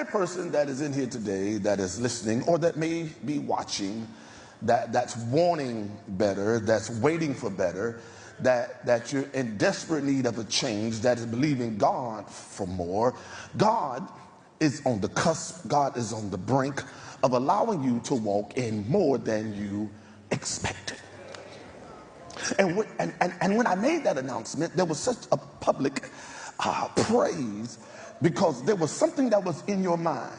every person that is in here today, that is listening, or that may be watching, that's wanting better, that's waiting for better, that you're in desperate need of a change, that is believing God for more, God is on the cusp, God is on the brink of allowing you to walk in more than you expected. And when I made that announcement, there was such a public praise, because there was something that was in your mind,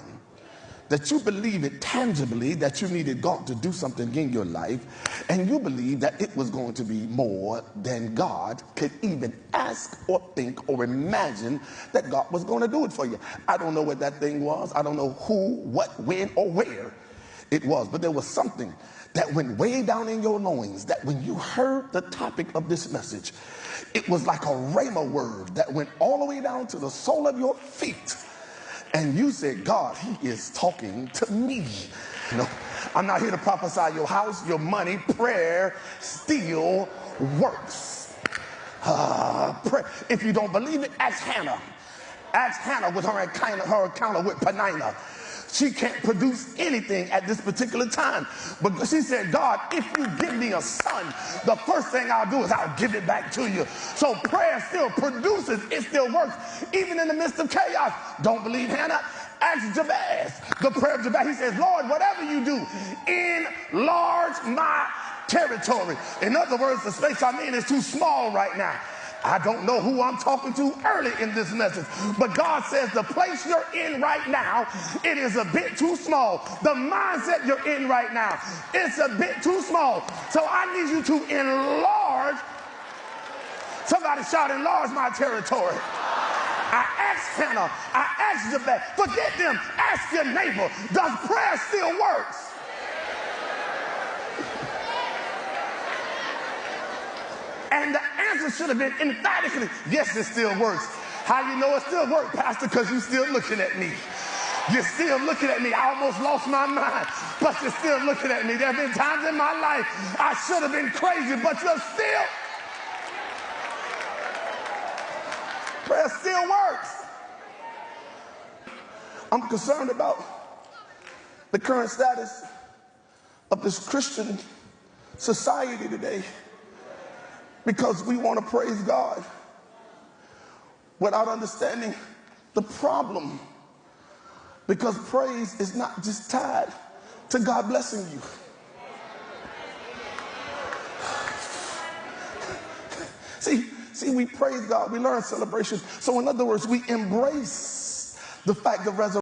that you believe it tangibly, that you needed God to do something in your life, and you believe that it was going to be more than God could even ask or think or imagine that God was going to do it for you. I don't know what that thing was. I don't know who, what, when, or where it was, but there was something that went way down in your loins, that when you heard the topic of this message, it was like a rhema word that went all the way down to the sole of your feet. And you said, God, he is talking to me. You know, I'm not here to prophesy your house, your money. Prayer still works. If you don't believe it, ask Hannah. Ask Hannah with her encounter with Peninnah. She can't produce anything at this particular time. But she said, God, if you give me a son, the first thing I'll do is I'll give it back to you. So prayer still produces, it still works, even in the midst of chaos. Don't believe Hannah? Ask Jabez, the prayer of Jabez. He says, Lord, whatever you do, enlarge my territory. In other words, the space I'm in is too small right now. I don't know who I'm talking to early in this message, but God says the place you're in right now, it is a bit too small. The mindset you're in right now, it's a bit too small. So I need you to enlarge. Somebody shout, enlarge my territory. I asked Hannah, I asked Jabez, forget them, ask your neighbor, does prayer still work? And the answer should have been emphatically, yes, it still works. How you know it still works, Pastor? Because you're still looking at me. You're still looking at me. I almost lost my mind, but you're still looking at me. There have been times in my life I should have been crazy, but you're still. Prayer still works. I'm concerned about the current status of this Christian society today, because we want to praise God without understanding the problem. Because praise is not just tied to God blessing you. See, we praise God, we learn celebration. So in other words, we embrace the fact of resurrection.